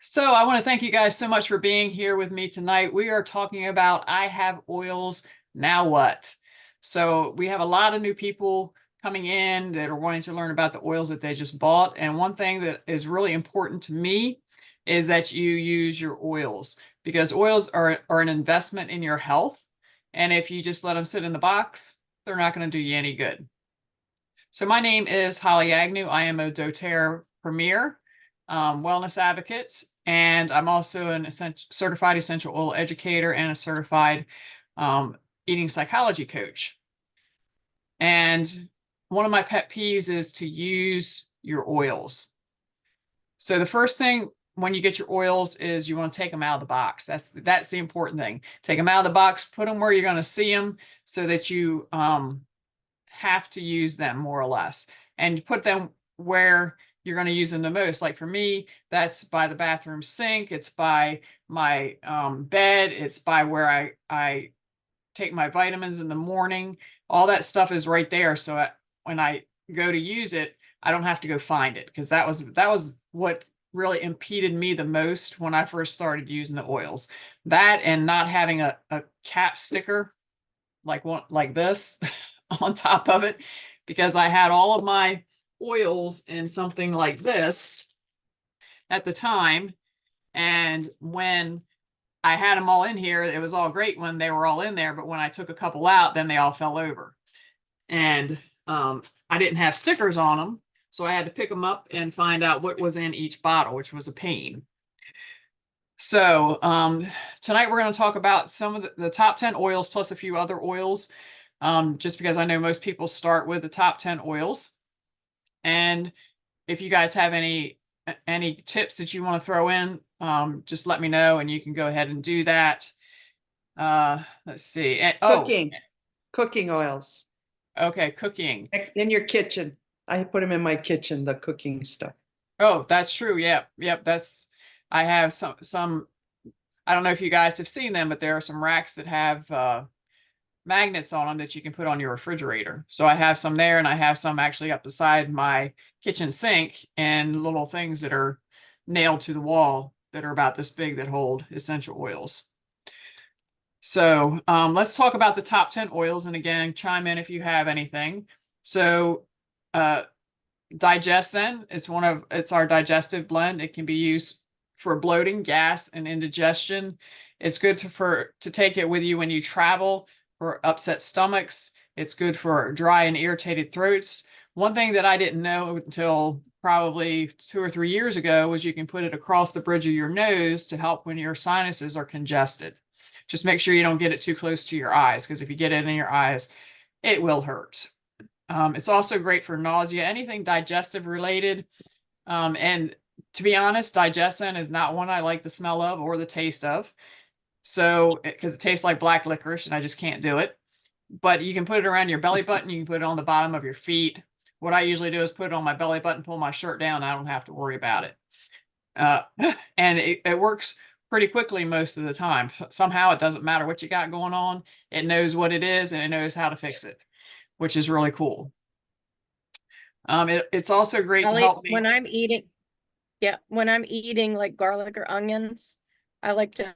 So I want to thank you guys so much for being here with me tonight. We are talking about I have oils, now what? So we have a lot of new people coming in that are wanting to learn about the oils that they just bought. And one thing that is really important to me is that you use your oils because oils are an investment in your health. And if you just let them sit in the box, they're not going to do you any good. So my name is Holly Agnew. I am a doTERRA Premier wellness advocate, and I'm also an certified essential oil educator and a certified um, eating psychology coach. And one of my pet peeves is to use your oils. So the first thing when you get your oils is you want to take them out of the box. That's the important thing. Take them out of the box, put them where you're going to see them so that you have to use them more or less, and put them where you're going to use them the most. Like for me, that's by the bathroom sink, it's by my bed, it's by where I take my vitamins in the morning. All that stuff is right there. So when I go to use it, I don't have to go find it, because that was what really impeded me the most when I first started using the oils. That and not having a cap sticker like one like this on top of it, because I had all of my oils in something like this at the time. And when I had them all in here, it was all great when they were all in there. But when I took a couple out, then they all fell over. And I didn't have stickers on them. So I had to pick them up and find out what was in each bottle, which was a pain. So tonight we're going to talk about some of the top 10 oils plus a few other oils, just because I know most people start with the top 10 oils. And if you guys have any tips that you want to throw in, just let me know and you can go ahead and do that. Let's see. Cooking oils. Okay, cooking. In your kitchen. I put them in my kitchen, the cooking stuff. Oh, that's true. Yep. I have some, I don't know if you guys have seen them, but there are some racks that have magnets on them that you can put on your refrigerator. So I have some there, and I have some actually up beside my kitchen sink, and little things that are nailed to the wall that are about this big that hold essential oils. So let's talk about the top 10 oils. And again, chime in if you have anything. So Digestin, it's our digestive blend. It can be used for bloating, gas, and indigestion. It's good to take it with you when you travel, for upset stomachs. It's good for dry and irritated throats. One thing that I didn't know until probably 2 or 3 years ago was you can put it across the bridge of your nose to help when your sinuses are congested. Just make sure you don't get it too close to your eyes, because if you get it in your eyes, it will hurt. It's also great for nausea, anything digestive related. And to be honest, Digestin is not one I like the smell of or the taste of. So, because it tastes like black licorice and I just can't do it. But you can put it around your belly button. You can put it on the bottom of your feet. What I usually do is put it on my belly button, pull my shirt down. I don't have to worry about it. And it works pretty quickly most of the time. Somehow it doesn't matter what you got going on. It knows what it is and it knows how to fix it, which is really cool. It's also great to help me. When I'm eating like garlic or onions, I like to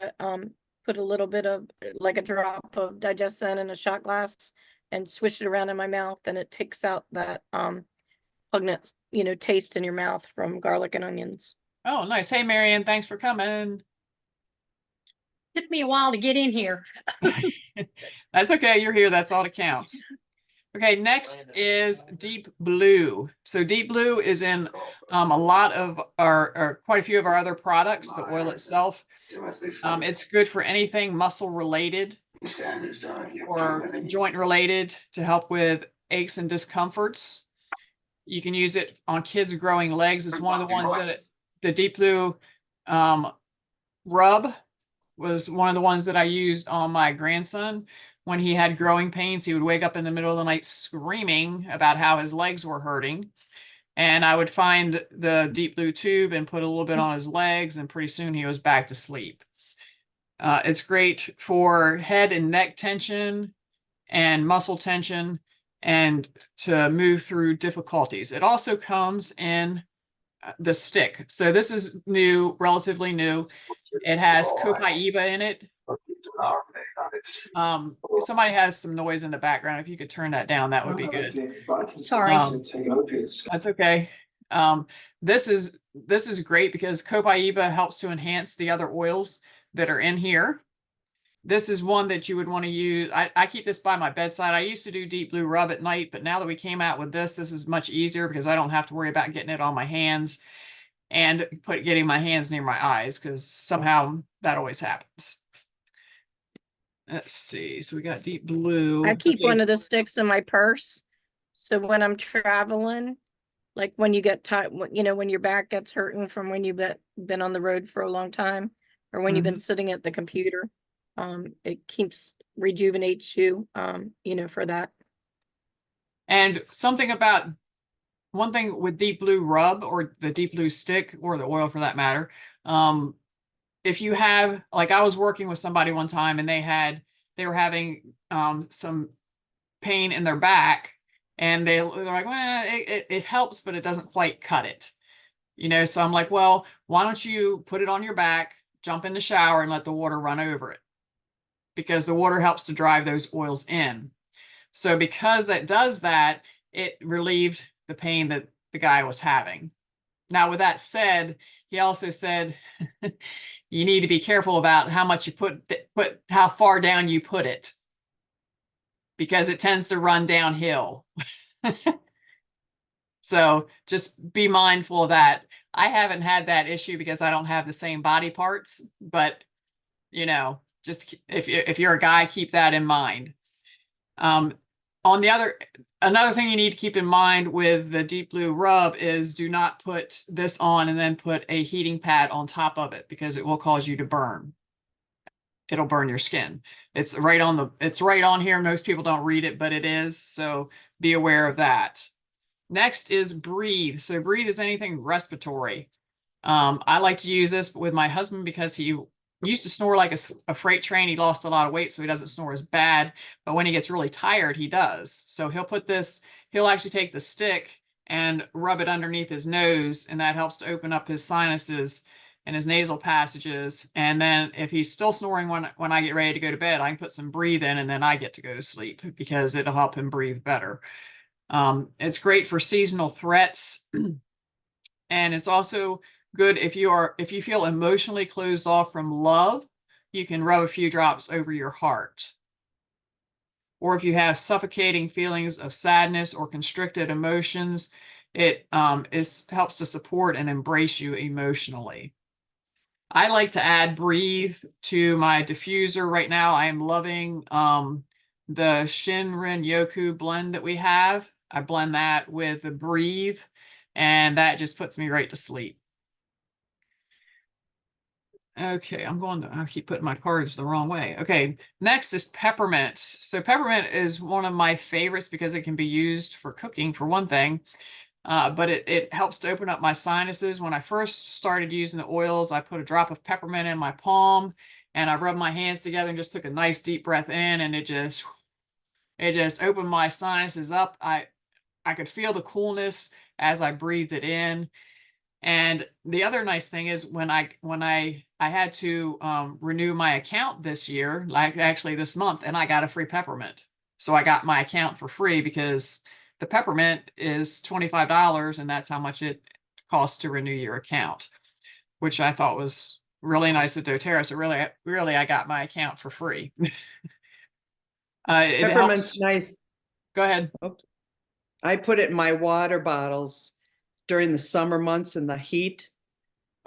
put a little bit of like a drop of Digestin in a shot glass and swish it around in my mouth, and it takes out that pungent, taste in your mouth from garlic and onions. Oh, nice. Hey, Marianne, thanks for coming. Took me a while to get in here. That's okay. You're here. That's all that counts. Okay, next is Deep Blue. So Deep Blue is in a lot of quite a few of our other products, the oil itself. It's good for anything muscle related or joint related, to help with aches and discomforts. You can use it on kids growing legs. It's one of the ones that the Deep Blue rub was one of the ones that I used on my grandson. When he had growing pains, he would wake up in the middle of the night screaming about how his legs were hurting. And I would find the Deep Blue tube and put a little bit on his legs, and pretty soon he was back to sleep. It's great for head and neck tension and muscle tension, and to move through difficulties. It also comes in the stick. So this is new, relatively new. It has copaiba in it. Somebody has some noise in the background. If you could turn that down, that would be good. Sorry. That's okay. This is great because copaiba helps to enhance the other oils that are in here. This is one that you would want to use. I keep this by my bedside. I used to do deep blue rub at night, but now that we came out with this is much easier because I don't have to worry about getting it on my hands and getting my hands near my eyes, because somehow that always happens. Let's see. So we got deep blue. I keep Okay. one of the sticks in my purse. So when I'm traveling, like when you get tired, you know, when your back gets hurting from when you've been on the road for a long time, or when you've been sitting at the computer, it rejuvenates you, you know, for that. And something about one thing with deep blue rub, or the deep blue stick, or the oil for that matter, if you have, like, I was working with somebody one time and they were having some pain in their back, and they're like, well, it helps, but it doesn't quite cut it, you know. So I'm like, well, why don't you put it on your back, jump in the shower, and let the water run over it, because the water helps to drive those oils in. So because that does that, it relieved the pain that the guy was having. Now, with that said, he also said you need to be careful about how much you put how far down you put it, because it tends to run downhill. So just be mindful of that. I haven't had that issue because I don't have the same body parts, but you know, just if you're a guy, keep that in mind. Another thing you need to keep in mind with the deep blue rub is do not put this on and then put a heating pad on top of it, because it will cause you to burn. It'll burn your skin. It's right on here. Most people don't read it, but it is. So be aware of that. Next is breathe. So breathe is anything respiratory. I like to use this with my husband because he used to snore like a freight train. He lost a lot of weight, so he doesn't snore as bad. But when he gets really tired, he does. So he'll actually take the stick and rub it underneath his nose, and that helps to open up his sinuses and his nasal passages. And then if he's still snoring when I get ready to go to bed, I can put some breathe in, and then I get to go to sleep because it'll help him breathe better. It's great for seasonal threats. And it's also good if you feel emotionally closed off from love, you can rub a few drops over your heart. Or if you have suffocating feelings of sadness or constricted emotions, it helps to support and embrace you emotionally. I like to add breathe to my diffuser right now. I am loving the Shinrin Yoku blend that we have. I blend that with the breathe, and that just puts me right to sleep. Okay, I keep putting my cards the wrong way. Okay, next is peppermint. So peppermint is one of my favorites because it can be used for cooking, for one thing, but it helps to open up my sinuses. When I first started using the oils, I put a drop of peppermint in my palm, and I rubbed my hands together and just took a nice deep breath in, and it just opened my sinuses up. I could feel the coolness as I breathed it in. And the other nice thing is when I had to renew my account this year, like actually this month, and I got a free peppermint. So I got my account for free because the peppermint is $25, and that's how much it costs to renew your account, which I thought was really nice of doTERRA. So really, I got my account for free. Peppermint's nice. Go ahead. Oops. I put it in my water bottles during the summer months in the heat.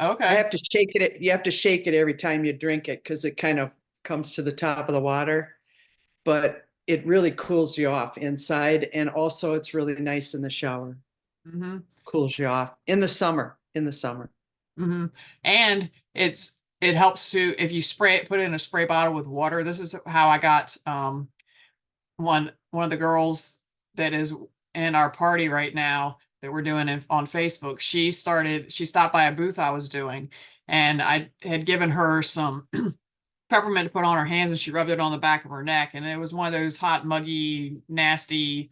Okay. I have to shake it. You have to shake it every time you drink it because it kind of comes to the top of the water, but it really cools you off inside. And also it's really nice in the shower. Mm-hmm. Cools you off in the summer, Mm-hmm. And it helps to, if you put it in a spray bottle with water. This is how I got one of the girls that is in our party right now that we're doing on Facebook. She stopped by a booth I was doing, and I had given her some peppermint to put on her hands, and she rubbed it on the back of her neck. And it was one of those hot, muggy, nasty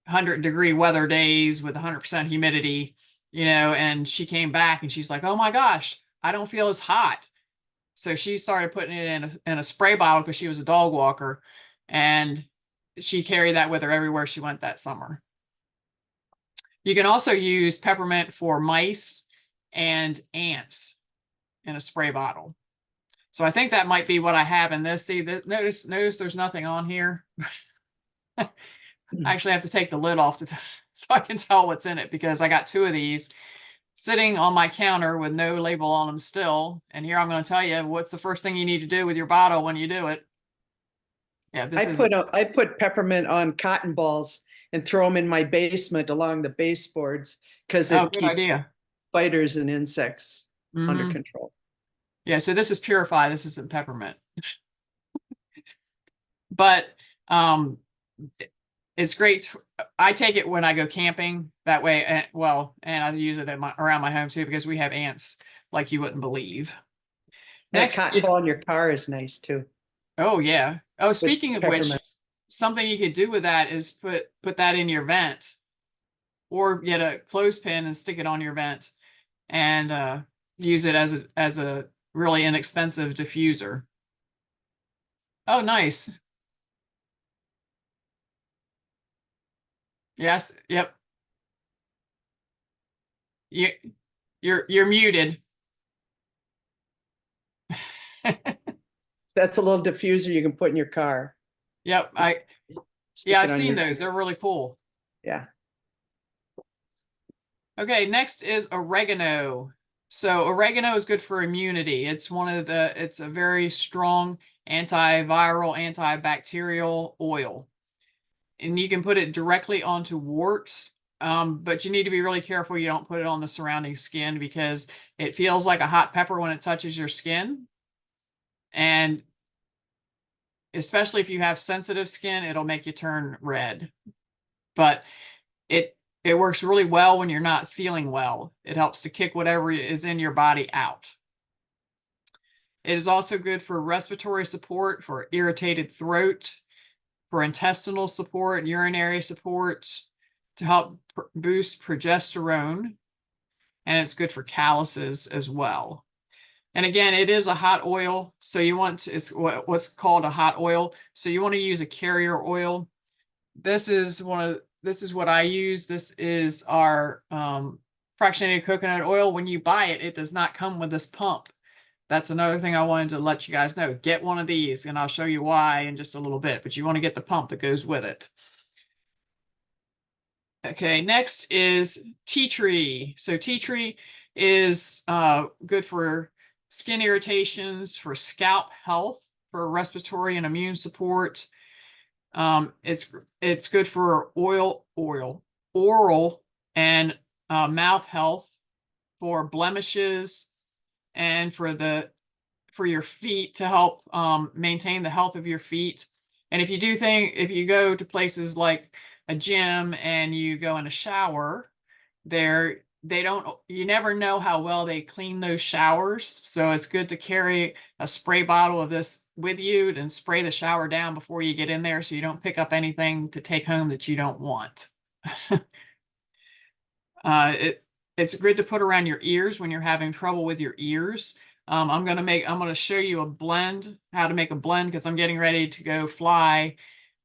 100-degree weather days with 100% humidity. and she came back and she's like, oh my gosh, I don't feel as hot. So she started putting it in a spray bottle because she was a dog walker, and she carried that with her everywhere she went that summer. You can also use peppermint for mice and ants in a spray bottle. So I think that might be what I have in this. See, notice there's nothing on here. I actually have to take the lid off so I can tell what's in it, because I got 2 of these sitting on my counter with no label on them still. And here I'm going to tell you what's the first thing you need to do with your bottle when you do it. Yeah, I put peppermint on cotton balls and throw them in my basement along the baseboards because oh, it good keeps idea. spiders and insects under Mhm. control. Yeah, so this is purified. This isn't peppermint. But it's great. I take it when I go camping that way. And I use it around my home too, because we have ants like you wouldn't believe. That Next, cotton ball in your car is nice too. oh yeah. Oh, speaking of which, peppermint. something you could do with that is put that in your vent, or get a clothespin and stick it on your vent, and use it as a really inexpensive diffuser. Oh, nice. Yes. Yep. You're muted. That's a little diffuser you can put in your car. Yep. Stick I've it on seen your- those. They're really cool. Yeah. Okay, next is oregano. So oregano is good for immunity. It's a very strong antiviral, antibacterial oil. And you can put it directly onto warts, but you need to be really careful you don't put it on the surrounding skin, because it feels like a hot pepper when it touches your skin. And especially if you have sensitive skin, it'll make you turn red. But it works really well when you're not feeling well. It helps to kick whatever is in your body out. It is also good for respiratory support, for irritated throat, for intestinal support, urinary support, to help boost progesterone, and it's good for calluses as well. And again, it is a hot oil, so it's what's called a hot oil. So you want to use a carrier oil. This is what I use. This is our fractionated coconut oil. When you buy it, it does not come with this pump. That's another thing I wanted to let you guys know. Get one of these, and I'll show you why in just a little bit, but you want to get the pump that goes with it. Okay, next is tea tree. So tea tree is good for skin irritations, for scalp health, for respiratory and immune support. It's good for oral and mouth health, for blemishes, and for your feet, to help maintain the health of your feet. And if you go to places like a gym and you go in a shower, you never know how well they clean those showers. So it's good to carry a spray bottle of this with you and spray the shower down before you get in there, so you don't pick up anything to take home that you don't want. It's good to put around your ears when you're having trouble with your ears. I'm going to show you how to make a blend, because I'm getting ready to go fly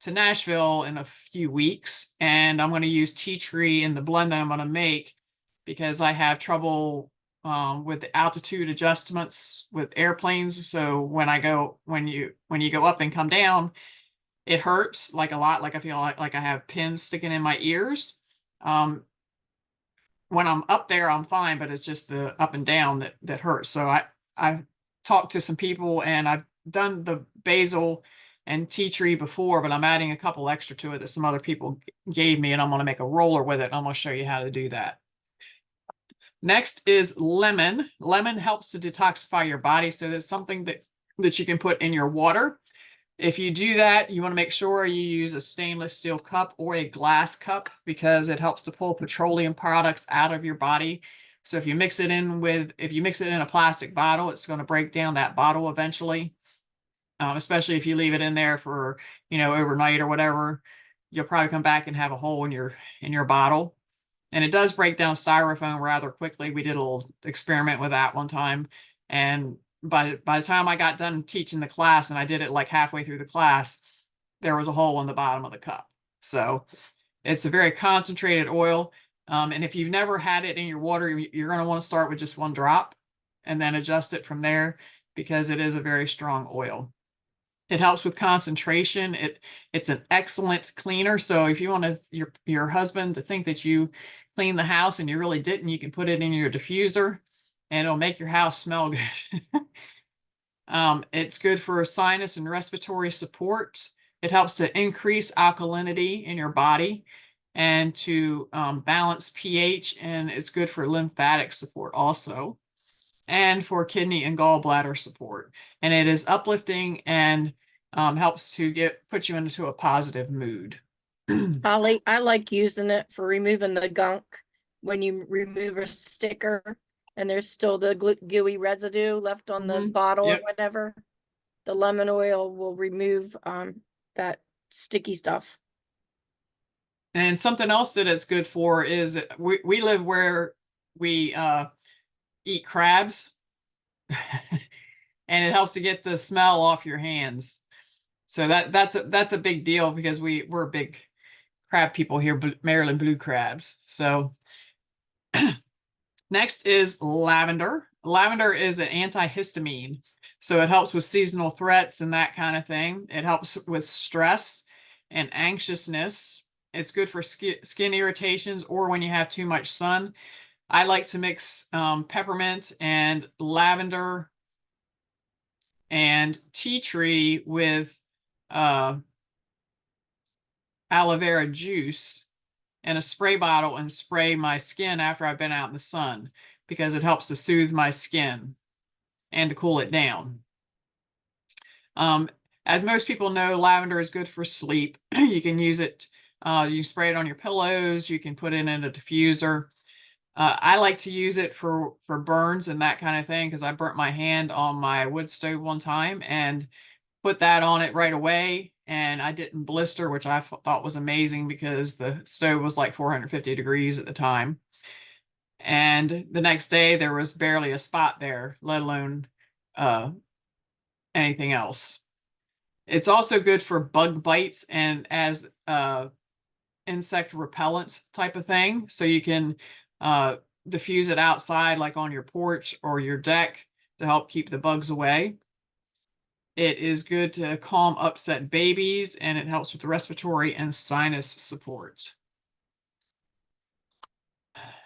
to Nashville in a few weeks, and I'm going to use tea tree in the blend that I'm going to make, because I have trouble with the altitude adjustments with airplanes. So when you go up and come down, it hurts like a lot. Like I feel like I have pins sticking in my ears. When I'm up there, I'm fine, but it's just the up and down that hurts. So I talked to some people, and I've done the basil and tea tree before, but I'm adding a couple extra to it that some other people gave me, and I'm going to make a roller with it. I'm going to show you how to do that. Next is lemon. Lemon helps to detoxify your body, so that's something that you can put in your water. If you do that, you want to make sure you use a stainless steel cup or a glass cup, because it helps to pull petroleum products out of your body. So if you mix it in a plastic bottle, it's going to break down that bottle eventually. Especially if you leave it in there for, overnight or whatever, you'll probably come back and have a hole in your bottle. And it does break down styrofoam rather quickly. We did a little experiment with that one time. And by the time I got done teaching the class, and I did it like halfway through the class, there was a hole in the bottom of the cup. So it's a very concentrated oil. And if you've never had it in your water, you're going to want to start with just one drop and then adjust it from there, because it is a very strong oil. It helps with concentration. It's an excellent cleaner. So if you want your husband to think that you cleaned the house and you really didn't, you can put it in your diffuser and it'll make your house smell good. It's good for sinus and respiratory support. It helps to increase alkalinity in your body and to balance pH, and it's good for lymphatic support also, and for kidney and gallbladder support. And it is uplifting and helps to put you into a positive mood. I like using it for removing the gunk when you remove a sticker and there's still the gooey residue left on the bottle Yep. or whatever. The lemon oil will remove that sticky stuff. And something else that it's good for is we live where we eat crabs, and it helps to get the smell off your hands. So that's a big deal, because we're big crab people here, Maryland blue crabs. So next is lavender. Lavender is an antihistamine. So it helps with seasonal threats and that kind of thing. It helps with stress and anxiousness. It's good for skin irritations or when you have too much sun. I like to mix peppermint and lavender and tea tree with aloe vera juice in a spray bottle and spray my skin after I've been out in the sun, because it helps to soothe my skin and to cool it down. As most people know, lavender is good for sleep. You can use it, you spray it on your pillows, you can put it in a diffuser. I like to use it for burns and that kind of thing, because I burnt my hand on my wood stove one time and put that on it right away, and I didn't blister, which I thought was amazing, because the stove was like 450 degrees at the time. And the next day there was barely a spot there, let alone anything else. It's also good for bug bites and as insect repellent type of thing. So you can diffuse it outside, like on your porch or your deck, to help keep the bugs away. It is good to calm upset babies, and it helps with respiratory and sinus support.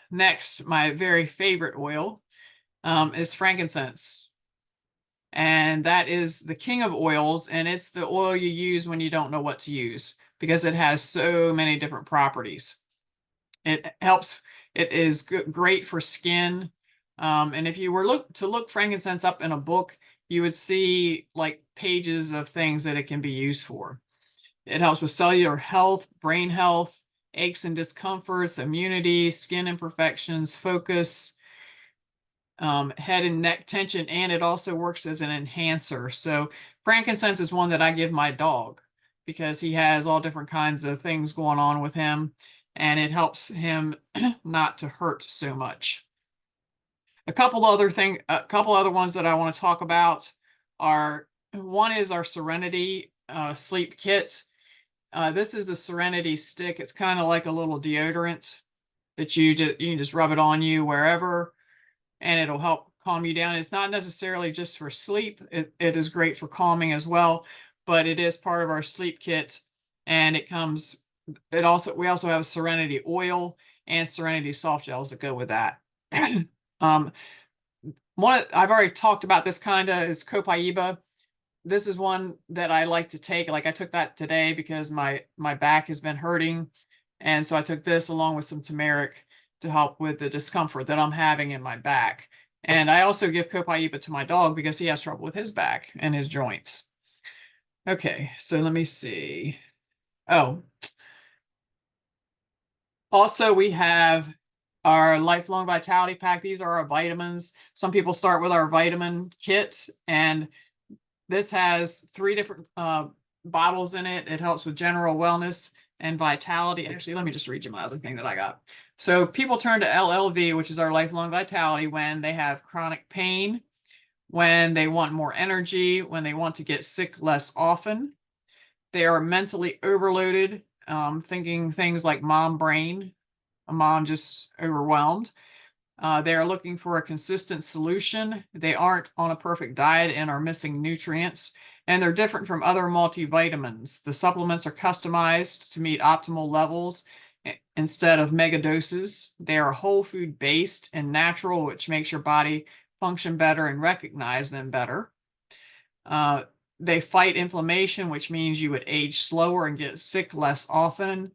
Next, my very favorite oil is frankincense. And that is the king of oils, and it's the oil you use when you don't know what to use, because it has so many different properties. It helps, it is great for skin. And if you were to look frankincense up in a book, you would see like pages of things that it can be used for. It helps with cellular health, brain health, aches and discomforts, immunity, skin imperfections, focus, head and neck tension, and it also works as an enhancer. So frankincense is one that I give my dog, because he has all different kinds of things going on with him, and it helps him not to hurt so much. A couple other ones that I want to talk about are, one is our Serenity sleep kit. This is the Serenity stick. It's kind of like a little deodorant that you can just rub it on you wherever, and it'll help calm you down. It's not necessarily just for sleep. It is great for calming as well, but it is part of our sleep kit, and we also have Serenity oil and Serenity soft gels that go with that. I've already talked about this is Copaiba. This is one that I like to take. Like I took that today because my back has been hurting. And so I took this along with some turmeric to help with the discomfort that I'm having in my back. And I also give Copaiba to my dog because he has trouble with his back and his joints. Okay, so let me see. Oh, also we have our Lifelong Vitality Pack. These are our vitamins. Some people start with our vitamin kit, and this has 3 different bottles in it. It helps with general wellness and vitality. Actually, let me just read you my other thing that I got. So people turn to LLV, which is our Lifelong Vitality, when they have chronic pain, when they want more energy, when they want to get sick less often. They are mentally overloaded, thinking things like mom brain, a mom just overwhelmed. They are looking for a consistent solution. They aren't on a perfect diet and are missing nutrients. And they're different from other multivitamins. The supplements are customized to meet optimal levels instead of mega doses. They are whole food based and natural, which makes your body function better and recognize them better. They fight inflammation, which means you would age slower and get sick less often.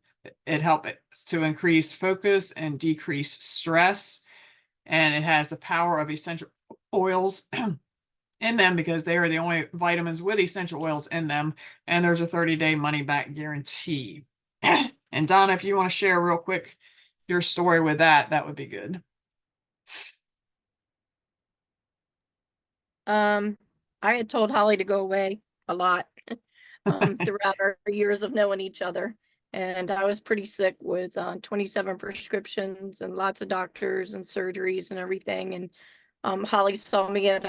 It helps to increase focus and decrease stress. And it has the power of essential oils in them because they are the only vitamins with essential oils in them. And there's a 30-day money-back guarantee. And Donna, if you want to share real quick your story with that, that would be good. I had told Holly to go away a lot throughout our years of knowing each other. And I was pretty sick with 27 prescriptions and lots of doctors and surgeries and everything. And Holly saw me at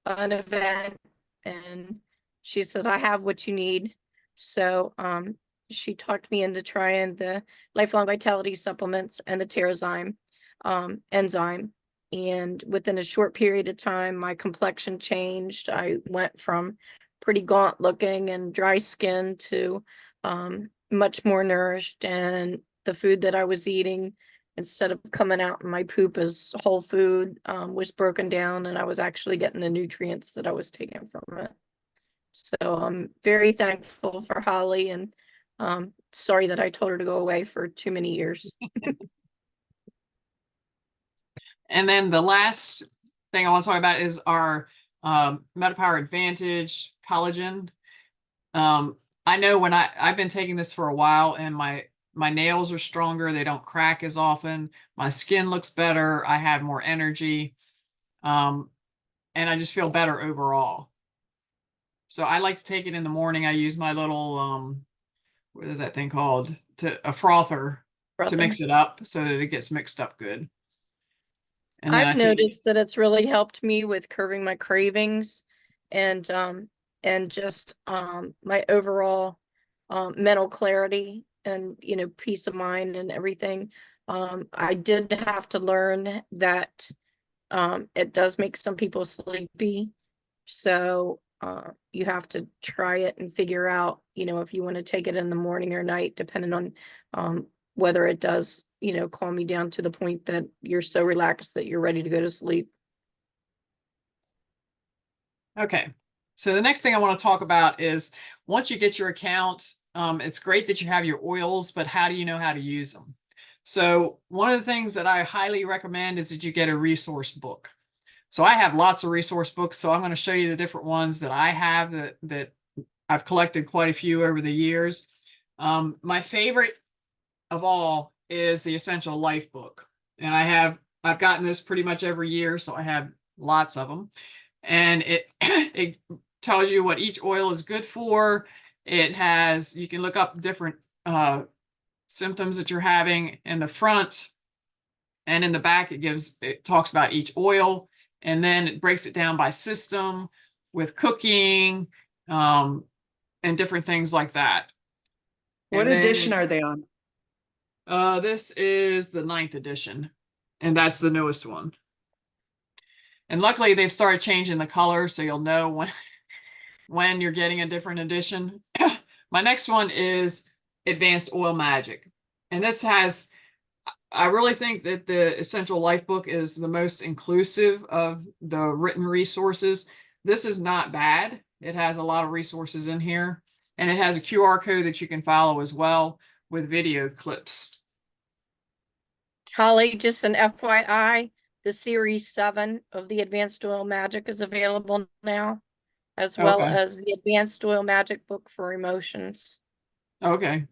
an event and she said, I have what you need. So she talked me into trying the Lifelong Vitality supplements and the Terrazyme enzyme. And within a short period of time, my complexion changed. I went from pretty gaunt looking and dry skin to much more nourished. And the food that I was eating, instead of coming out in my poop as whole food, was broken down, and I was actually getting the nutrients that I was taking from it. So I'm very thankful for Holly, and sorry that I told her to go away for too many years. And then the last thing I want to talk about is our MetaPower Advantage collagen. I know when I've been taking this for a while, and my nails are stronger. They don't crack as often. My skin looks better. I have more energy. And I just feel better overall. So I like to take it in the morning. I use my little, what is that thing called? A frother to mix it up so that it gets mixed up good. And then I've noticed that it's really helped me with curbing my cravings and just my overall mental clarity and peace of mind and everything. I did have to learn that it does make some people sleepy, so you have to try it and figure out if you want to take it in the morning or night, depending on whether it does calm you down to the point that you're so relaxed that you're ready to go to sleep. Okay, so the next thing I want to talk about is once you get your account, it's great that you have your oils, but how do you know how to use them? So one of the things that I highly recommend is that you get a resource book. So I have lots of resource books, so I'm going to show you the different ones that I have that I've collected quite a few over the years. My favorite of all is the Essential Life book. And I've gotten this pretty much every year, so I have lots of them. And it tells you what each oil is good for. You can look up different symptoms that you're having in the front, and in the back it talks about each oil, and then it breaks it down by system with cooking and different things like that. What edition are they on? This is the 9th edition, and that's the newest one. And luckily they've started changing the color, so you'll know when you're getting a different edition. My next one is Advanced Oil Magic. And I really think that the Essential Life book is the most inclusive of the written resources. This is not bad. It has a lot of resources in here, and it has a QR code that you can follow as well with video clips. Holly, just an FYI, the Series 7 of the Advanced Oil Magic is available now, as well Okay. as the Advanced Oil Magic book for emotions. Okay.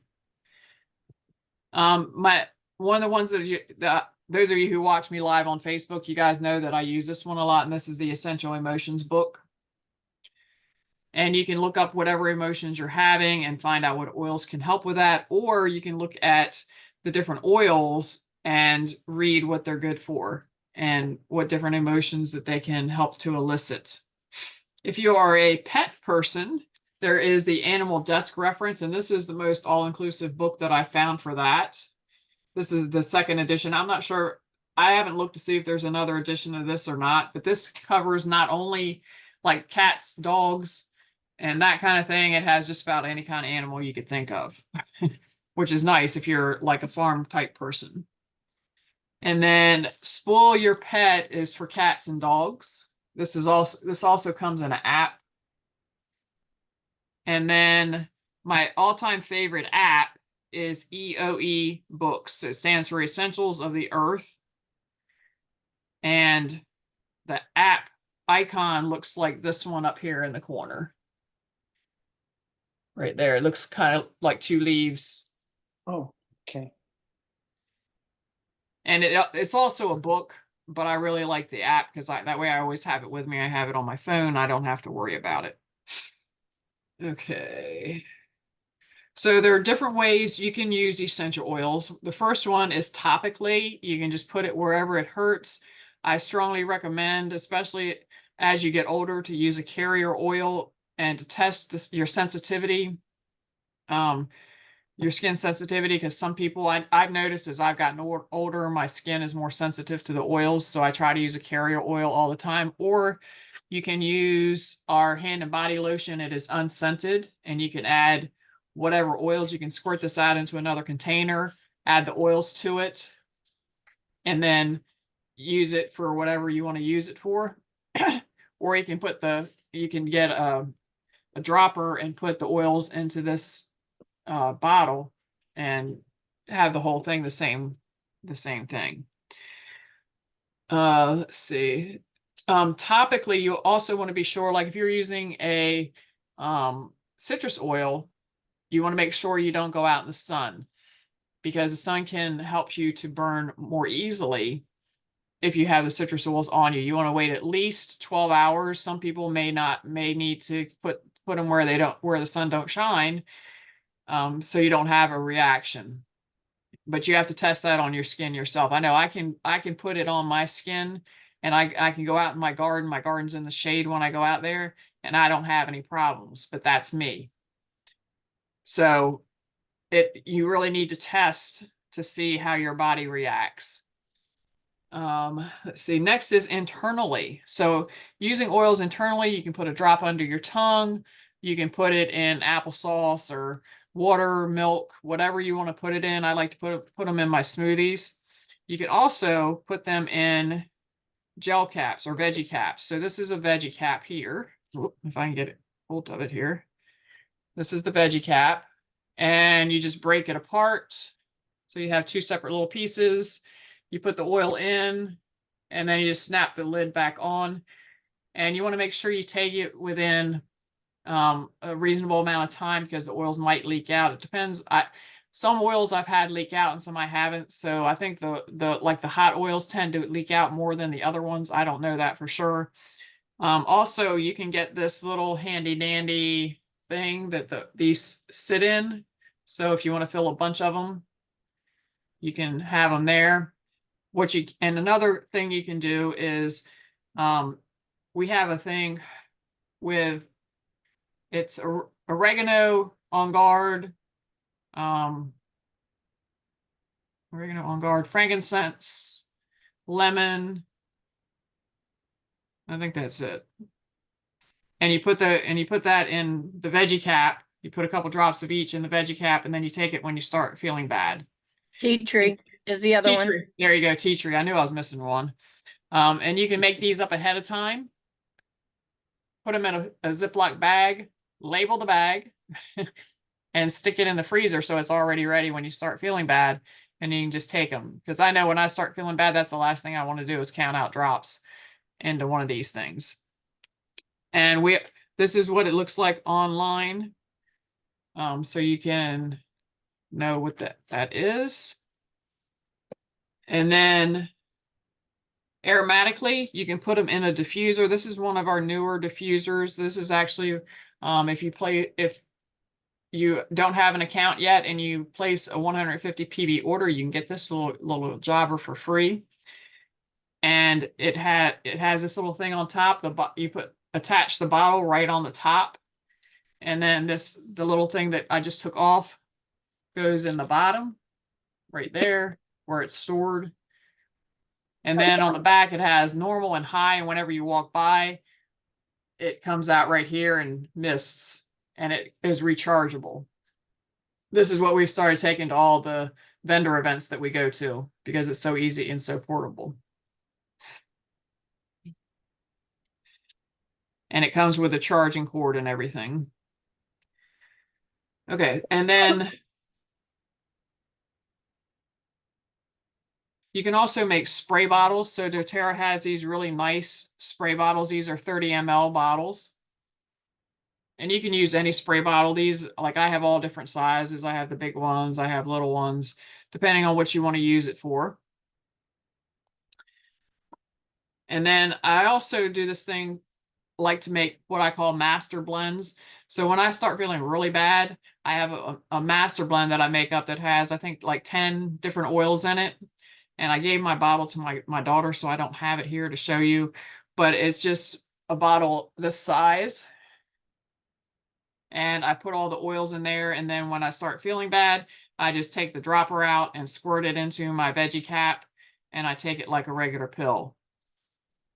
One of the ones that those of you who watch me live on Facebook, you guys know that I use this one a lot, and this is the Essential Emotions book. And you can look up whatever emotions you're having and find out what oils can help with that, or you can look at the different oils and read what they're good for and what different emotions that they can help to elicit. If you are a pet person, there is the Animal Desk Reference, and this is the most all-inclusive book that I found for that. This is the second edition. I'm not sure. I haven't looked to see if there's another edition of this or not, but this covers not only like cats, dogs, and that kind of thing. It has just about any kind of animal you could think of, which is nice if you're like a farm type person. And then Spoil Your Pet is for cats and dogs. This also comes in an app. And then my all-time favorite app is EOE Books. It stands for Essentials of the Earth. And the app icon looks like this one up here in the corner. Right there. It looks kind of like two leaves. Oh, okay. And it's also a book, but I really like the app because that way I always have it with me. I have it on my phone. I don't have to worry about it. Okay. So there are different ways you can use essential oils. The first one is topically. You can just put it wherever it hurts. I strongly recommend, especially as you get older, to use a carrier oil and to test your sensitivity, your skin sensitivity, because some people I've noticed as I've gotten older, my skin is more sensitive to the oils. So I try to use a carrier oil all the time. Or you can use our hand and body lotion. It is unscented, and you can add whatever oils. You can squirt this out into another container, add the oils to it, and then use it for whatever you want to use it for. Or you can get a dropper and put the oils into this bottle and have the whole thing the same thing. Let's see. Topically, you also want to be sure, like if you're using a citrus oil, you want to make sure you don't go out in the sun, because the sun can help you to burn more easily if you have the citrus oils on you. You want to wait at least 12 hours. Some people may need to put them where the sun don't shine, so you don't have a reaction. But you have to test that on your skin yourself. I know I can put it on my skin, and I can go out in my garden. My garden's in the shade when I go out there, and I don't have any problems, but that's me. So you really need to test to see how your body reacts. Let's see, next is internally. So using oils internally, you can put a drop under your tongue. You can put it in applesauce or water, milk, whatever you want to put it in. I like to put them in my smoothies. You can also put them in gel caps or veggie caps. So this is a veggie cap here. If I can get hold of it here. This is the veggie cap, and you just break it apart. So you have two separate little pieces. You put the oil in, and then you just snap the lid back on. And you want to make sure you take it within a reasonable amount of time, because the oils might leak out. It depends. Some oils I've had leak out and some I haven't. So I think the hot oils tend to leak out more than the other ones. I don't know that for sure. Also, you can get this little handy dandy thing that these sit in. So if you want to fill a bunch of them, you can have them there. And another thing you can do is, we have a thing with, it's oregano on guard, frankincense, lemon. I think that's it. And you put that in the veggie cap. You put a couple drops of each in the veggie cap, and then you take it when you start feeling bad. Tea tree is the other Tea one. tree. There you go, tea tree. I knew I was missing one. And you can make these up ahead of time. Put them in a Ziploc bag, label the bag, and stick it in the freezer so it's already ready when you start feeling bad, and you can just take them. Because I know when I start feeling bad, that's the last thing I want to do is count out drops into one of these things. And this is what it looks like online. So you can know what that is. And then aromatically, you can put them in a diffuser. This is one of our newer diffusers. This is actually, if you don't have an account yet and you place a 150 PB order, you can get this little jobber for free. And it has this little thing on top. You attach the bottle right on the top. And then the little thing that I just took off goes in the bottom, right there where it's stored. And then on the back, it has normal and high. And whenever you walk by, it comes out right here and mists, and it is rechargeable. This is what we've started taking to all the vendor events that we go to because it's so easy and so portable. And it comes with a charging cord and everything. Okay, and then you can also make spray bottles. So doTERRA has these really nice spray bottles. These are 30 ml bottles. And you can use any spray bottle. These, like I have all different sizes. I have the big ones, I have little ones, depending on what you want to use it for. And then I also do this thing, like to make what I call master blends. So when I start feeling really bad, I have a master blend that I make up that has, I think, like 10 different oils in it. And I gave my bottle to my daughter, so I don't have it here to show you, but it's just a bottle this size. And I put all the oils in there. And then when I start feeling bad, I just take the dropper out and squirt it into my veggie cap, and I take it like a regular pill.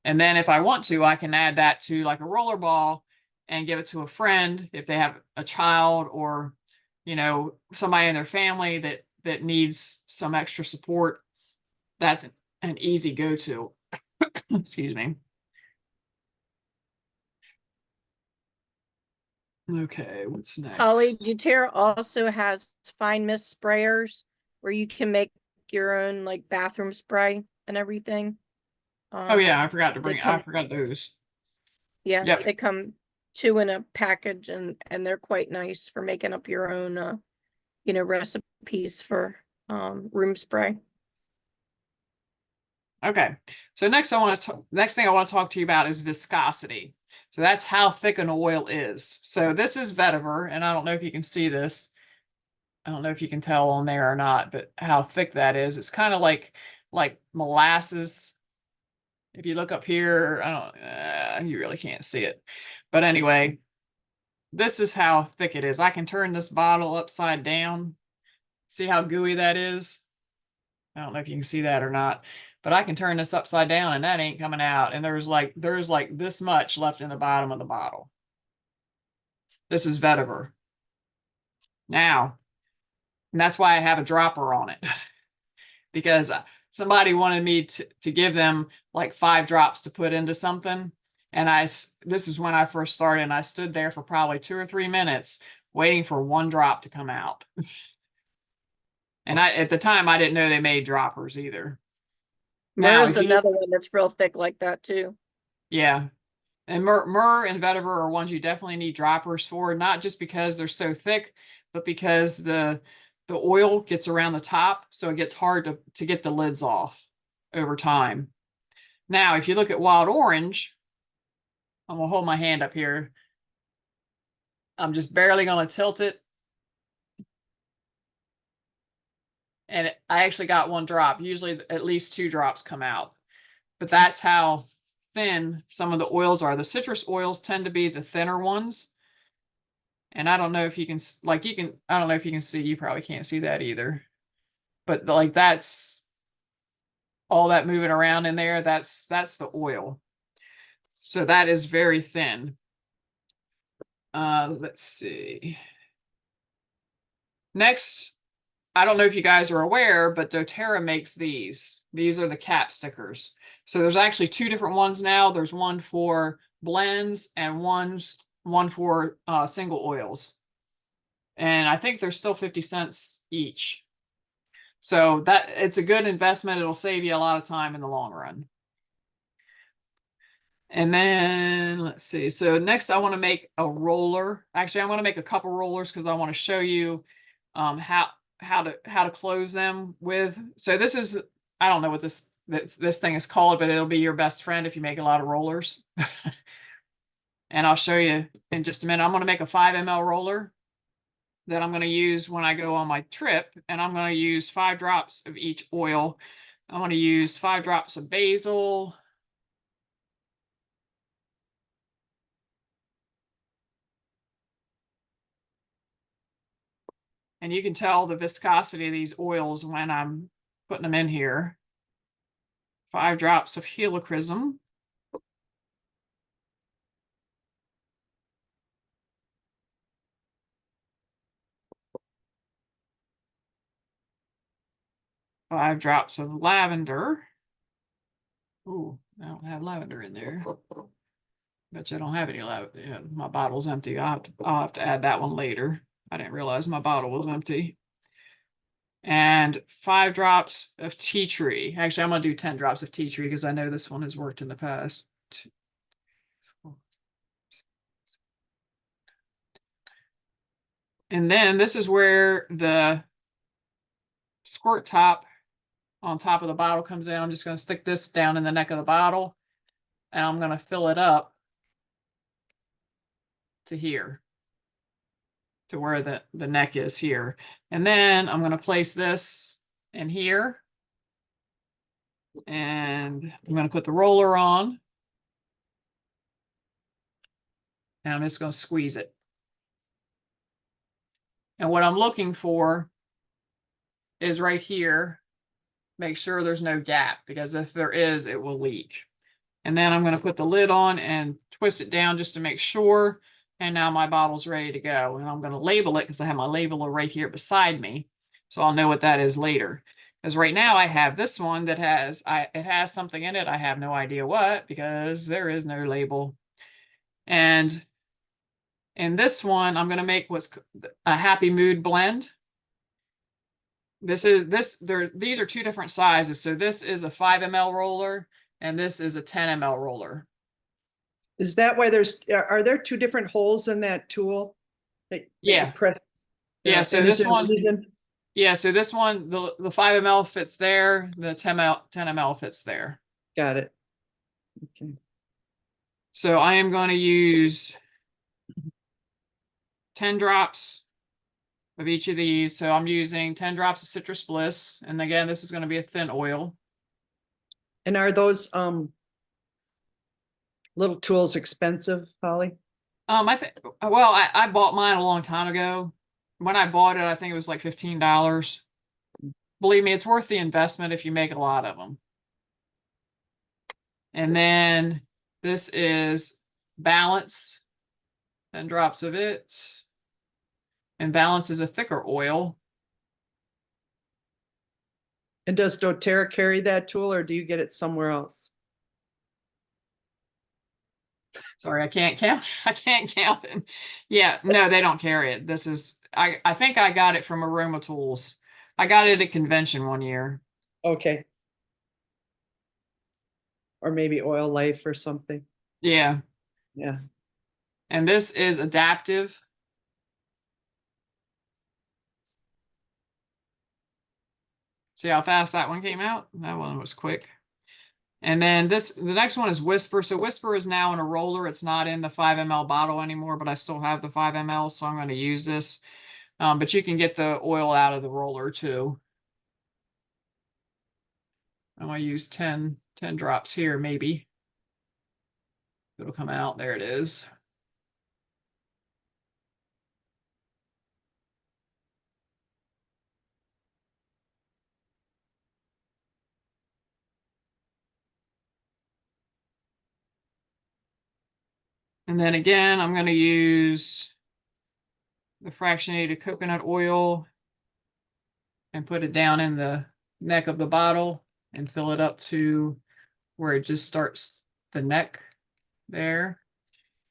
And then if I want to, I can add that to like a roller ball and give it to a friend if they have a child or, you know, somebody in their family that needs some extra support. That's an easy go-to. Excuse me. Okay, what's next? Holly, doTERRA also has fine mist sprayers where you can make your own like bathroom spray and everything. Oh yeah, I forgot to they bring. I come- forgot those. Yeah, Yep. they come 2 in a package and they're quite nice for making up your own you know, recipes for room spray. Okay, so next thing I want to talk to you about is viscosity. So that's how thick an oil is. So this is vetiver, and I don't know if you can see this. I don't know if you can tell on there or not, but how thick that is. It's kind of like molasses. If you look up here, you really can't see it. But anyway, this is how thick it is. I can turn this bottle upside down. See how gooey that is? I don't know if you can see that or not, but I can turn this upside down and that ain't coming out. And there's like this much left in the bottom of the bottle. This is vetiver. Now, and that's why I have a dropper on it because somebody wanted me to give them like 5 drops to put into something. And this is when I first started, and I stood there for probably 2 or 3 minutes waiting for 1 drop to come out. And at the time, I didn't know they made droppers either. Now, There's another one that's real thick like that too. Yeah. And myrrh and vetiver are ones you definitely need droppers for, not just because they're so thick, but because the oil gets around the top, so it gets hard to get the lids off over time. Now, if you look at wild orange, I'm gonna hold my hand up here. I'm just barely gonna tilt it. And I actually got 1 drop. Usually at least 2 drops come out. But that's how thin some of the oils are. The citrus oils tend to be the thinner ones. And I don't know if you can, I don't know if you can see, you probably can't see that either. But like that's all that moving around in there, that's the oil. So that is very thin. Let's see. Next, I don't know if you guys are aware, but doTERRA makes these. These are the cap stickers. So there's actually 2 different ones now. There's one for blends and one for single oils. And I think they're still 50 cents each. So that it's a good investment. It'll save you a lot of time in the long run. And then let's see. So next I want to make a roller. Actually, I want to make a couple rollers because I want to show you how to close them with. So this is, I don't know what this thing is called, but it'll be your best friend if you make a lot of rollers. And I'll show you in just a minute. I'm going to make a 5 ml roller. that I'm going to use when I go on my trip, and I'm going to use 5 drops of each oil. I'm going to use 5 drops of basil. And you can tell the viscosity of these oils when I'm putting them in here. 5 drops of helichrysum. Five drops of lavender. Ooh, I don't have lavender in there. Bet you I don't have any lavender. Yeah, my bottle's empty. I'll have to add that one later. I didn't realize my bottle was empty. And 5 drops of tea tree. Actually, I'm gonna do 10 drops of tea tree because I know this one has worked in the past. And then this is where the squirt top on top of the bottle comes in. I'm just going to stick this down in the neck of the bottle, and I'm going to fill it up to here, to where the neck is here. And then I'm going to place this in here, and I'm going to put the roller on, and I'm just going to squeeze it. And what I'm looking for is right here. Make sure there's no gap, because if there is, it will leak. And then I'm going to put the lid on and twist it down just to make sure. And now my bottle's ready to go. And I'm going to label it because I have my labeler right here beside me. So I'll know what that is later. Because right now I have this one that has, it has something in it. I have no idea what, because there is no label. And in this one, I'm going to make what's a happy mood blend. These are 2 different sizes. So this is a 5 ml roller, and this is a 10 ml roller. Is that why are there 2 different holes in that tool? That you Yeah. press? Yeah, so and is this there a one, reason? yeah, so this one, the 5 ml fits there, the 10 ml fits there. Got it. Okay. So I am going to use 10 drops of each of these. So I'm using 10 drops of Citrus Bliss. And again, this is going to be a thin oil. And are those little tools expensive, Holly? I think, well, I bought mine a long time ago. When I bought it, I think it was like $15. Believe me, it's worth the investment if you make a lot of them. And then this is Balance, 10 drops of it. And Balance is a thicker oil. And does doTERRA carry that tool, or do you get it somewhere else? Sorry, I can't count. I can't count it. Yeah, no, they don't carry it. This is, I think I got it from Aroma Tools. I got it at a convention one year. Okay. Or maybe Oil Life or something. Yeah. Yeah. And this is Adaptive. See how fast that one came out? That one was quick. And then the next one is Whisper. So Whisper is now in a roller. It's not in the 5 ml bottle anymore, but I still have the 5 ml, so I'm going to use this. But you can get the oil out of the roller too. I'm going to use 10 drops here, maybe. It'll come out. There it is. And then again, I'm going to use the fractionated coconut oil and put it down in the neck of the bottle and fill it up to where it just starts the neck there.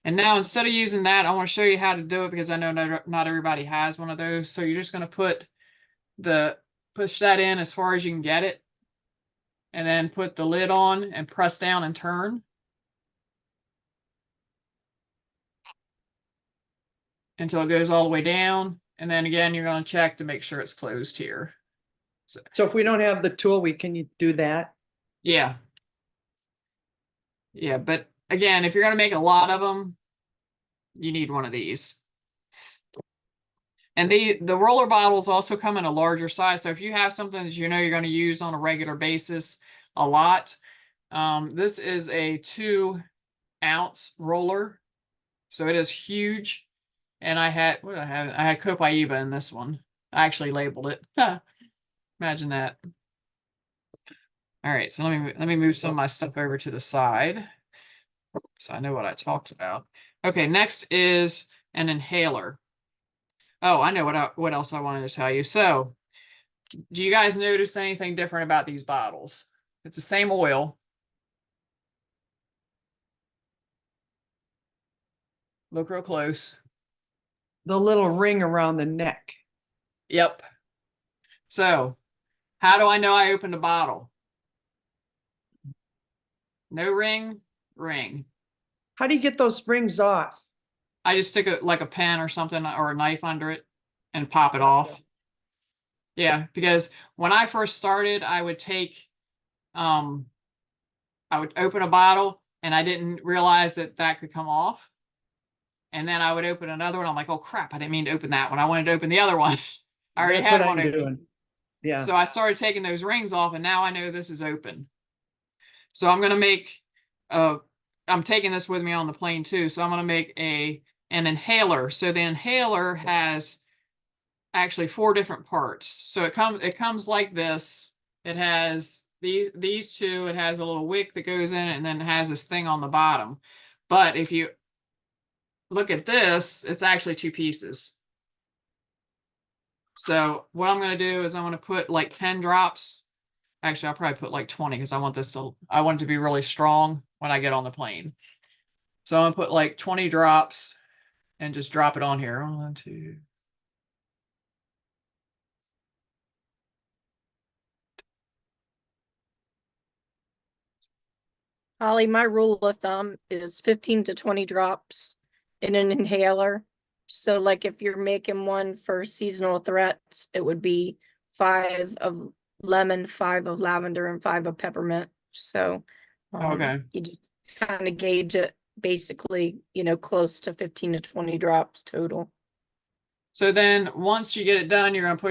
And now instead of using that, I want to show you how to do it because I know not everybody has one of those. So you're just going to push that in as far as you can get it. And then put the lid on and press down and turn. Until it goes all the way down. And then again, you're going to check to make sure it's closed here. So if we don't have the tool, can you do that? Yeah. Yeah, but again, if you're going to make a lot of them, you need one of these. And the roller bottles also come in a larger size. So if you have something that you know you're going to use on a regular basis a lot, this is a 2-ounce roller. So it is huge. And I had, what did I have? I had Copaiba in this one. I actually labeled it. Imagine that. All right, so let me move some of my stuff over to the side, so I know what I talked about. Okay, next is an inhaler. Oh, I know what else I wanted to tell you. So, do you guys notice anything different about these bottles? It's the same oil. Look real close. The little ring around the neck. Yep. So, how do I know I opened a bottle? No ring, ring. How do you get those springs off? I just stick like a pen or something or a knife under it and pop it off. Yeah, because when I first started, I would open a bottle and I didn't realize that could come off. And then I would open another one. I'm like, oh crap, I didn't mean to open that one. I wanted to open the other one. I already That's had what one I'm open. doing. Yeah. So I started taking those rings off and now I know this is open. So I'm going to make, I'm taking this with me on the plane too. So I'm going to make an inhaler. So the inhaler has actually 4 different parts. So it comes like this. It has these two, it has a little wick that goes in it, and then it has this thing on the bottom. But if you look at this, it's actually 2 pieces. So what I'm going to do is I'm going to put like 10 drops. Actually, I'll probably put like 20 because I want it to be really strong when I get on the plane. So I'm going to put like 20 drops and just drop it on here. 1, 2. Holly, my rule of thumb is 15 to 20 drops in an inhaler. So like if you're making one for seasonal threats, it would be 5 of lemon, 5 of lavender, and 5 of peppermint. So Okay. you just kind of gauge it basically, close to 15 to 20 drops total. So then once you get it done, you're going to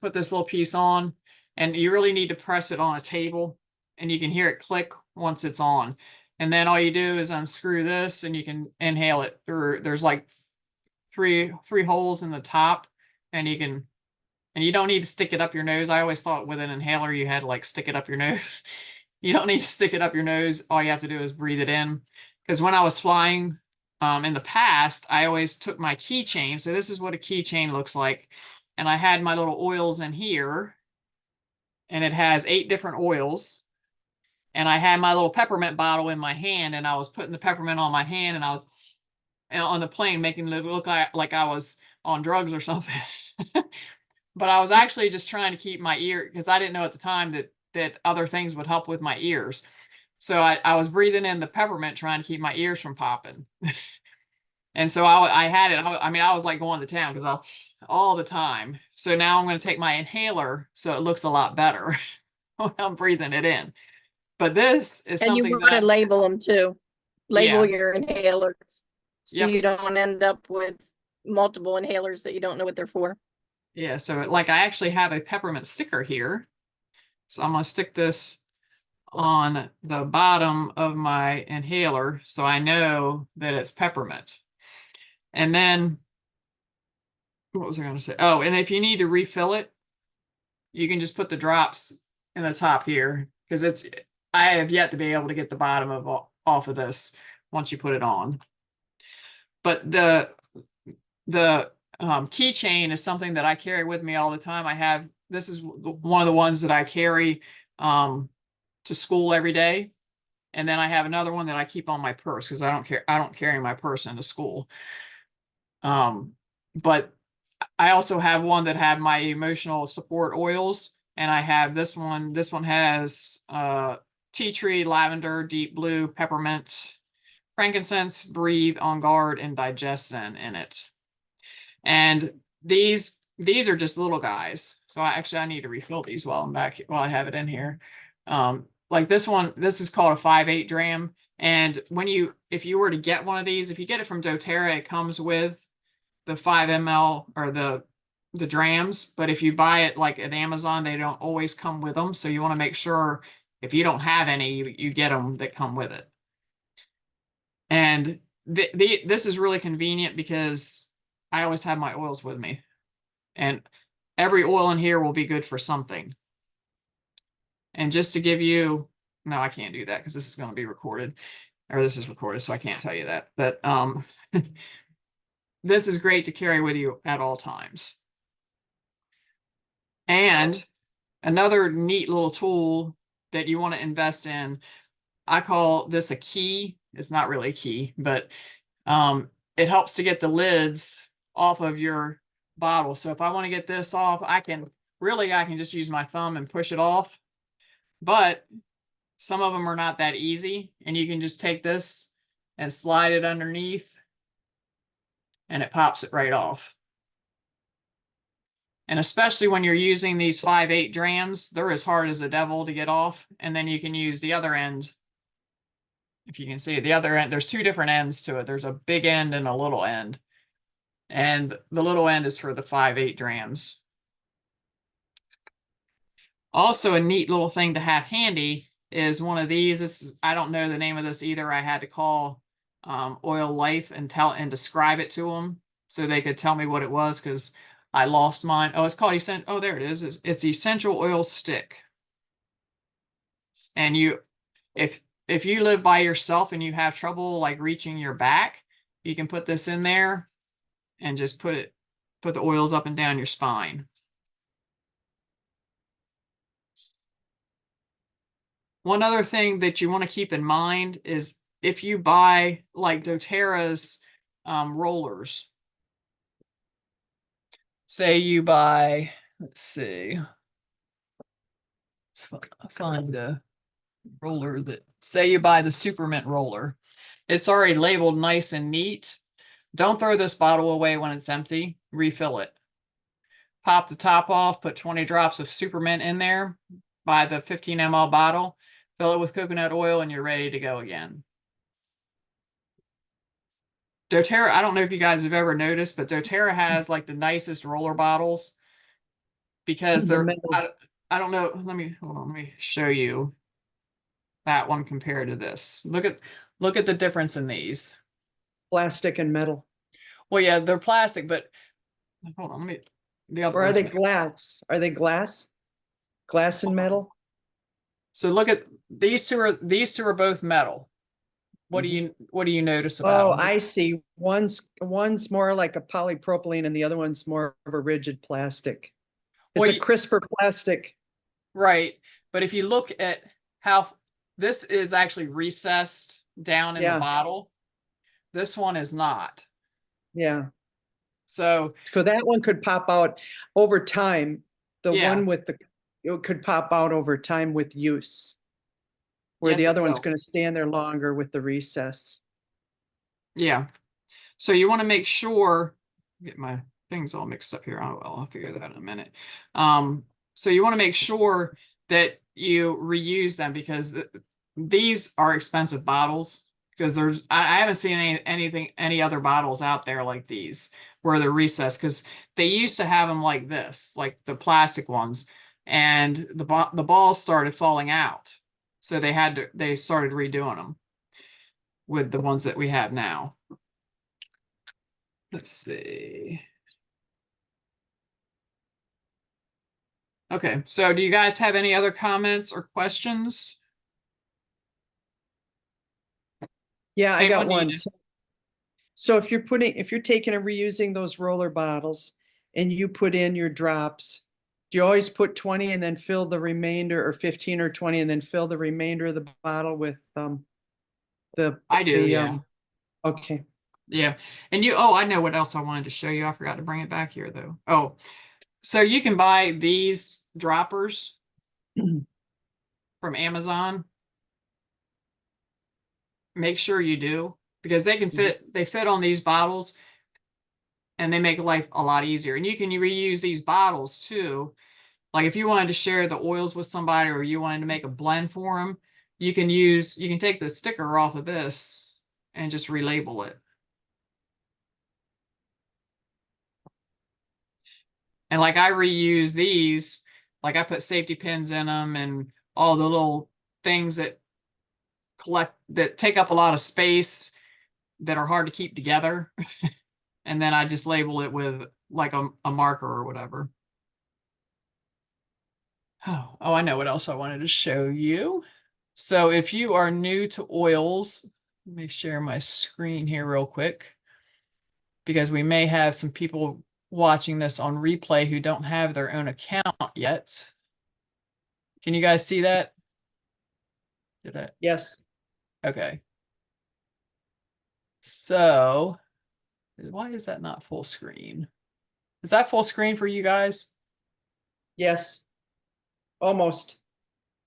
put this little piece on, and you really need to press it on a table and you can hear it click once it's on. And then all you do is unscrew this and you can inhale it through. There's like three holes in the top and you don't need to stick it up your nose. I always thought with an inhaler, you had to like stick it up your nose. You don't need to stick it up your nose. All you have to do is breathe it in. Because when I was flying, in the past, I always took my keychain. So this is what a keychain looks like. And I had my little oils in here. And it has 8 different oils. And I had my little peppermint bottle in my hand. And I was putting the peppermint on my hand. And I was on the plane making it look like I was on drugs or something. But I was actually just trying to keep my ear, because I didn't know at the time that other things would help with my ears. So I was breathing in the peppermint, trying to keep my ears from popping. And so I had it. I mean, I was like going to town because all the time. So now I'm going to take my inhaler so it looks a lot better when I'm breathing it in. But this is And you something want to that, label them too. Label Yeah. your inhalers. So Yep. you don't end up with multiple inhalers that you don't know what they're for. yeah. So like I actually have a peppermint sticker here. So I'm going to stick this on the bottom of my inhaler so I know that it's peppermint. And then, what was I going to say? Oh, and if you need to refill it, you can just put the drops in the top here, because I have yet to be able to get the bottom off of this once you put it on. But the keychain is something that I carry with me all the time. This is one of the ones that I carry to school every day. And then I have another one that I keep on my purse because I don't carry my purse into school. But I also have one that had my emotional support oils, and I have this one. This one has tea tree, lavender, deep blue, peppermint, frankincense, breathe, on guard, and digest-zen in it. And these are just little guys. So I need to refill these while I have it in here. Like this one, this is called a 5/8 dram. And if you were to get one of these, if you get it from doTERRA, it comes with the 5 ml or the the drams, but if you buy it like at Amazon, they don't always come with them. So you want to make sure if you don't have any, you get them that come with it. And this is really convenient because I always have my oils with me, and every oil in here will be good for something. And just to give you, no, I can't do that because this is going to be recorded, or this is recorded, so I can't tell you that. But this is great to carry with you at all times. And another neat little tool that you want to invest in, I call this a key. It's not really a key, but it helps to get the lids off of your bottle. So if I want to get this off, I can just use my thumb and push it off. But some of them are not that easy, and you can just take this and slide it underneath, and it pops it right off. And especially when you're using these 5/8 drams, they're as hard as the devil to get off. And then you can use the other end. If you can see the other end, there's two different ends to it. There's a big end and a little end. And the little end is for the 5/8 drams. Also, a neat little thing to have handy is one of these. This is, I don't know the name of this either. I had to call Oil Life and describe it to them so they could tell me what it was, because I lost mine. Oh, it's called oh, there it is. It's Essential Oil Stick. And if you live by yourself and you have trouble like reaching your back, you can put this in there and just put the oils up and down your spine. One other thing that you want to keep in mind is if you buy like doTERRA's rollers, say you buy, let's see, let's find a roller say you buy the Supermint roller. It's already labeled nice and neat. Don't throw this bottle away when it's empty. Refill it. Pop the top off, put 20 drops of Supermint in there, buy the 15 ml bottle, fill it with coconut oil, and you're ready to go again. doTERRA, I don't know if you guys have ever noticed, but doTERRA has like the nicest roller bottles because they're, I don't know. Hold on, let me show you that one compared to this. Look at the difference in these. Plastic and metal. Well, yeah, they're plastic, but hold on, the other Or are ones. they glass? Are they glass? Glass and metal? So look at these two are both metal. What do you notice about Oh, them? I see. One's more like a polypropylene and the other one's more of a rigid plastic. It's Well, a crisper plastic. Right. But if you look at how this is actually recessed down in the bottle, this one is not. Yeah. So that one could pop out over time. The Yeah. one with it could pop out over time with use. Where Yes, the it other one's will. going to stand there longer with the recess. yeah. So you want to make sure, get my things all mixed up here. Oh, well, I'll figure that out in a minute. So you want to make sure that you reuse them, because these are expensive bottles, because I haven't seen any other bottles out there like these where they're recessed, because they used to have them like this, like the plastic ones, and the balls started falling out. So they started redoing them with the ones that we have now. Let's see. Okay, so do you guys have any other comments or questions? Yeah, I got Anyone one. need- So if you're taking and reusing those roller bottles and you put in your drops, do you always put 20 and then fill the remainder, or 15 or 20 and then fill the remainder of the bottle with I do, yeah. Okay. Yeah. And I know what else I wanted to show you. I forgot to bring it back here though. Oh, so you can buy these droppers from Amazon. Make sure you do, because they fit on these bottles, and they make life a lot easier. And you can reuse these bottles too. Like if you wanted to share the oils with somebody, or you wanted to make a blend for them, you can take the sticker off of this and just relabel it. And like I reuse these, like I put safety pins in them and all the little things that take up a lot of space that are hard to keep together. And then I just label it with like a marker or whatever. Oh, I know what else I wanted to show you. So if you are new to oils, let me share my screen here real quick, because we may have some people watching this on replay who don't have their own account yet. Can you guys see that? Did I? Yes. Okay. So why is that not full screen? Is that full screen for you guys? Yes. Almost.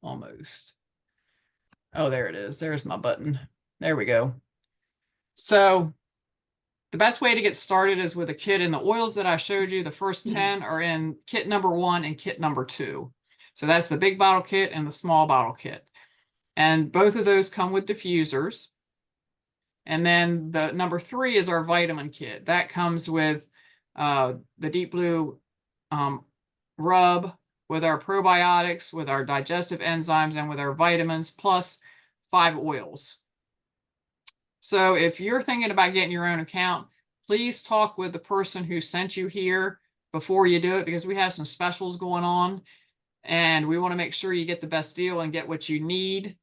Almost. Oh, there it is. There's my button. There we go. So the best way to get started is with a kit. And the oils that I showed you, the first 10 are in kit number 1 and kit number 2. So that's the big bottle kit and the small bottle kit. And both of those come with diffusers. And then the number 3 is our vitamin kit. That comes with the Deep Blue rub, with our probiotics, with our digestive enzymes, and with our vitamins, plus 5 oils. So if you're thinking about getting your own account, please talk with the person who sent you here before you do it, because we have some specials going on and we want to make sure you get the best deal and get what you need,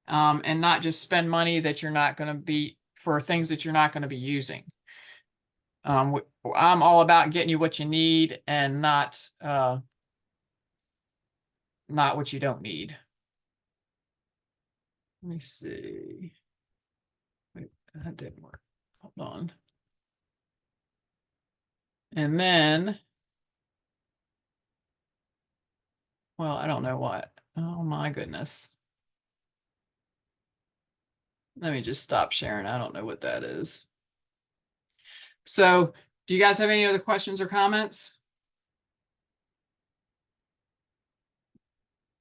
and not just spend money that you're not going to be for things that you're not going to be using. I'm all about getting you what you need and not what you don't need. Let me see. Wait, that didn't work. Hold on. And then, well, I don't know what. Oh my goodness. Let me just stop sharing. I don't know what that is. So, do you guys have any other questions or comments?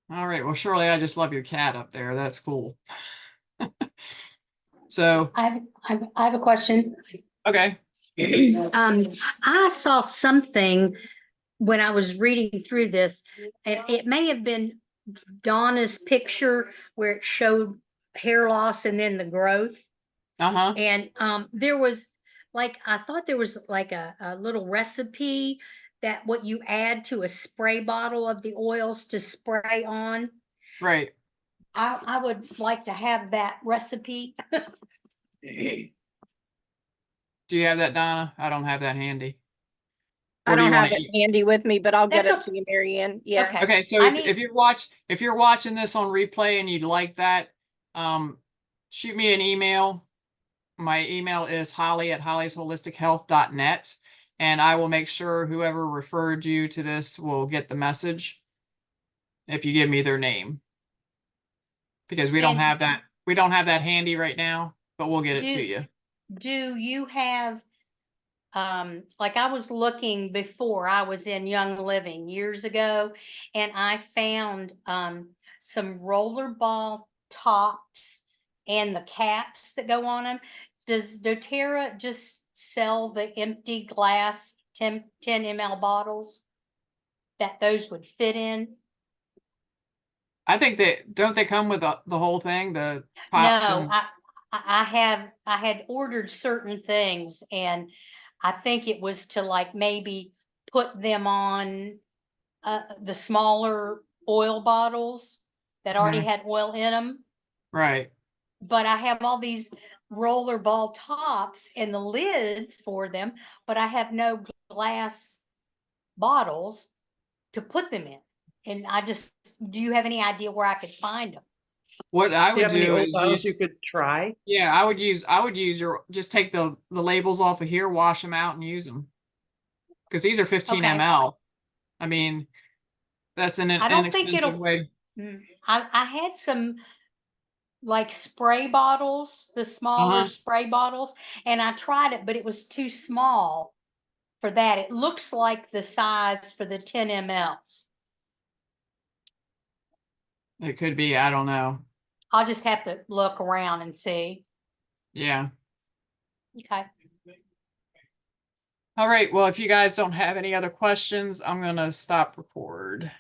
All right. Well, Shirley, I just love your cat up there. That's cool. So, I have a question. okay. I saw something when I was reading through this, and it may have been Donna's picture where it showed hair loss and then the growth. Uh-huh. And there was like, I thought there was like a little recipe that what you add to a spray bottle of the oils to spray on. Right. I would like to have that recipe. Do you have that, Donna? I don't have that handy. I Or do don't you have want to it handy with me, but I'll get That's it to you, Mary Ann. Yeah. Okay. Okay, so I if need- if you're watching this on replay and you'd like that, shoot me an email. My email is holly@hollysHolisticHealth.net, and I will make sure whoever referred you to this will get the message if you give me their name. Because we don't And- have that, handy right now, but we'll get it to you. Do you have, like I was looking before I was in Young Living years ago, and I found some rollerball tops and the caps that go on them. Does doTERRA just sell the empty glass 10 ml bottles that those would fit in? I think don't they come with the whole thing, the pops No, and I had ordered certain things, and I think it was to like maybe put them on the smaller oil bottles that already Mhm. had oil in them. Right. But I have all these roller ball tops and the lids for them, but I have no glass bottles to put them in. And do you have any idea where I could find them? What I Do you would have any do old is bottles use, you could try? yeah, I would use just take the labels off of here, wash them out and use them. Because these are 15 Okay. ml. I mean, that's an I don't think inexpensive it'll- way. I had some like spray bottles, the smaller Uh-huh. spray bottles, and I tried it, but it was too small for that. It looks like the size for the 10 mLs. It could be, I don't know. I'll just have to look around and see. Yeah. Okay. All right, well, if you guys don't have any other questions, I'm gonna stop record.